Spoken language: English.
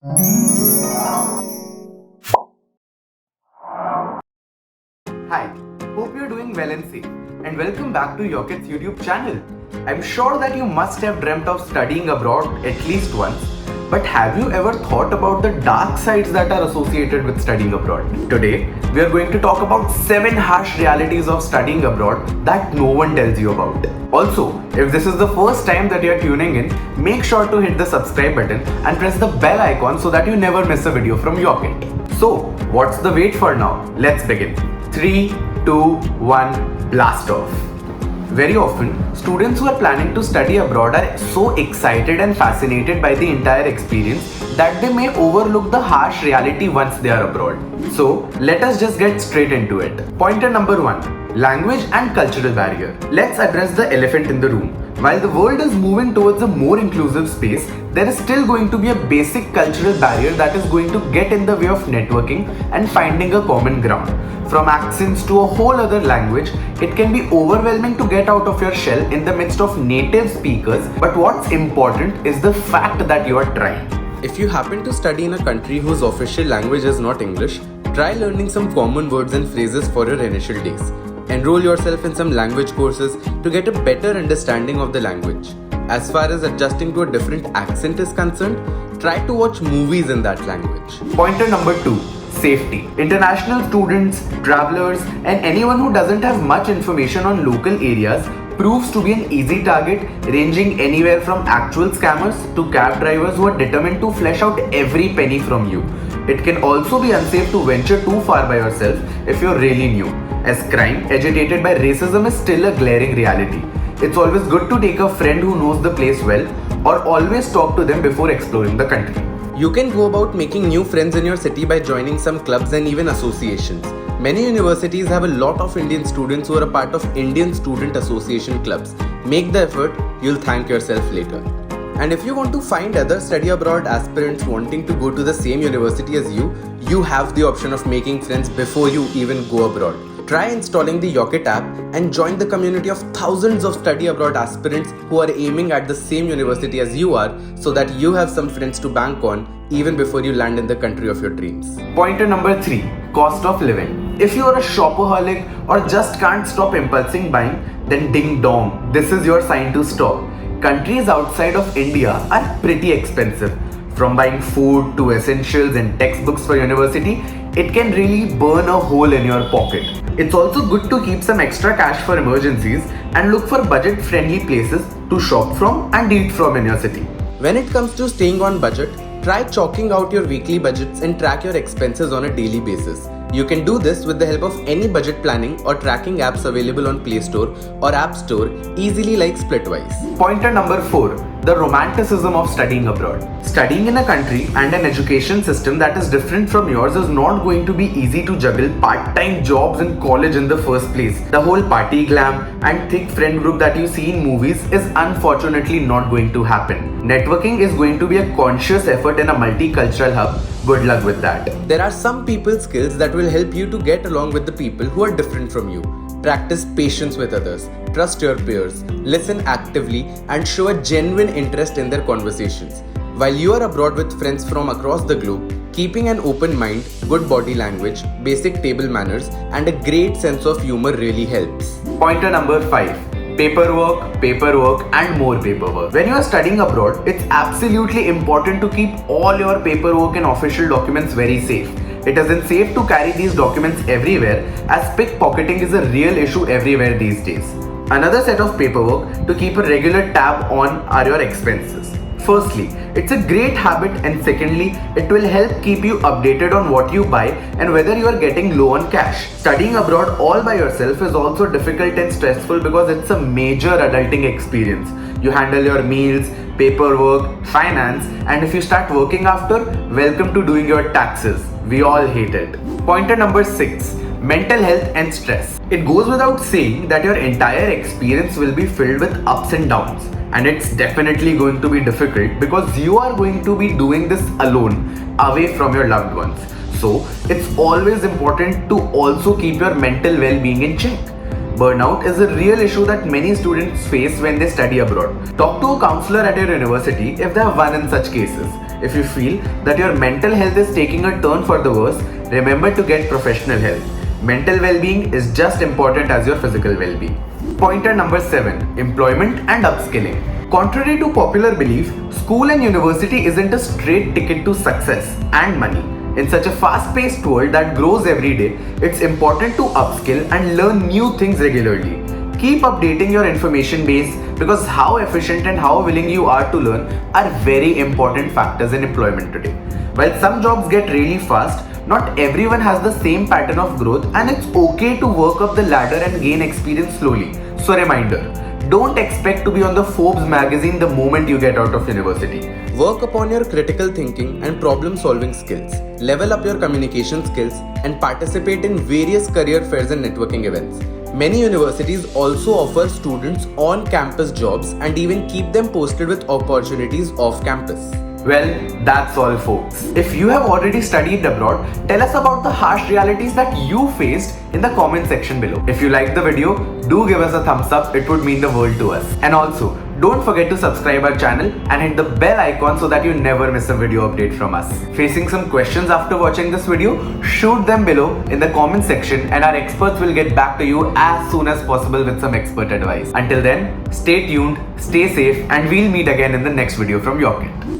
Hi, hope you're doing well and safe, and welcome back to Yoket's YouTube channel. I'm sure that you must have dreamt of studying abroad at least once, but have you ever thought about the dark sides that are associated with studying abroad? Today, we are going to talk about 7 harsh realities of studying abroad that no one tells you about. Also, if this is the first time that you're tuning in, make sure to hit the subscribe button and press the bell icon so that you never miss a video from Yoket. So, what's the wait for now? Let's begin. 3, 2, 1, blast off. Very often, students who are planning to study abroad are so excited and fascinated by the entire experience that they may overlook the harsh reality once they are abroad. So, let us just get straight into it. Pointer number 1. Language and cultural barrier. Let's address the elephant in the room. While the world is moving towards a more inclusive space, there is still going to be a basic cultural barrier that is going to get in the way of networking and finding a common ground. From accents to a whole other language, it can be overwhelming to get out of your shell in the midst of native speakers, but what's important is the fact that you are trying. If you happen to study in a country whose official language is not English, try learning some common words and phrases for your initial days. Enroll yourself in some language courses to get a better understanding of the language. As far as adjusting to a different accent is concerned, try to watch movies in that language. Pointer number 2. Safety. International students, travelers, and anyone who doesn't have much information on local areas proves to be an easy target, ranging anywhere from actual scammers to cab drivers who are determined to flesh out every penny from you. It can also be unsafe to venture too far by yourself if you're really new, as crime agitated by racism is still a glaring reality. It's always good to take a friend who knows the place well, or always talk to them before exploring the country. You can go about making new friends in your city by joining some clubs and even associations. Many universities have a lot of Indian students who are a part of Indian Student Association clubs. Make the effort, you'll thank yourself later. And if you want to find other study abroad aspirants wanting to go to the same university as you have the option of making friends before you even go abroad. Try installing the Yoket app and join the community of thousands of study abroad aspirants who are aiming at the same university as you are, so that you have some friends to bank on even before you land in the country of your dreams. Pointer number 3. Cost of living. If you are a shopaholic or just can't stop impulsing buying, then ding dong, this is your sign to stop. Countries outside of India are pretty expensive. From buying food to essentials and textbooks for university, it can really burn a hole in your pocket. It's also good to keep some extra cash for emergencies and look for budget-friendly places to shop from and eat from in your city. When it comes to staying on budget, try chalking out your weekly budgets and track your expenses on a daily basis. You can do this with the help of any budget planning or tracking apps available on Play Store or App Store, easily like Splitwise. Pointer number 4. The romanticism of studying abroad. Studying in a country and an education system that is different from yours is not going to be easy to juggle part-time jobs in college in the first place. The whole party glam and thick friend group that you see in movies is unfortunately not going to happen. Networking is going to be a conscious effort in a multicultural hub. Good luck with that. There are some people skills that will help you to get along with the people who are different from you. Practice patience with others, trust your peers, listen actively, and show a genuine interest in their conversations. While you are abroad with friends from across the globe, keeping an open mind, good body language, basic table manners, and a great sense of humor really helps. Pointer number 5. Paperwork, and more paperwork. When you are studying abroad, it's absolutely important to keep all your paperwork and official documents very safe. It isn't safe to carry these documents everywhere, as pickpocketing is a real issue everywhere these days. Another set of paperwork to keep a regular tab on are your expenses. Firstly, it's a great habit, and secondly, it will help keep you updated on what you buy and whether you are getting low on cash. Studying abroad all by yourself is also difficult and stressful because it's a major adulting experience. You handle your meals, paperwork, finance, and if you start working after, welcome to doing your taxes. We all hate it. Pointer number 6. Mental health and stress. It goes without saying that your entire experience will be filled with ups and downs, and it's definitely going to be difficult because you are going to be doing this alone, away from your loved ones. So it's always important to also keep your mental well-being in check. Burnout is a real issue that many students face when they study abroad. Talk to a counselor at your university if they have one in such cases. If you feel that your mental health is taking a turn for the worse, remember to get professional help. Mental well-being is just important as your physical well-being. Pointer number 7. Employment and upskilling. Contrary to popular belief, school and university isn't a straight ticket to success and money. In such a fast-paced world that grows every day, it's important to upskill and learn new things regularly. Keep updating your information base because how efficient and how willing you are to learn are very important factors in employment today. While some jobs get really fast, not everyone has the same pattern of growth, and it's okay to work up the ladder and gain experience slowly. So reminder, don't expect to be on the Forbes magazine the moment you get out of university. Work upon your critical thinking and problem solving skills. Level up your communication skills and participate in various career fairs and networking events. Many universities also offer students on-campus jobs and even keep them posted with opportunities off-campus. Well, that's all folks. If you have already studied abroad, tell us about the harsh realities that you faced in the comment section below. If you liked the video, do give us a thumbs up, it would mean the world to us. And also, don't forget to subscribe our channel and hit the bell icon so that you never miss a video update from us. Facing some questions after watching this video? Shoot them below in the comment section and our experts will get back to you as soon as possible with some expert advice. Until then, stay tuned, stay safe, and we'll meet again in the next video from Yorkit.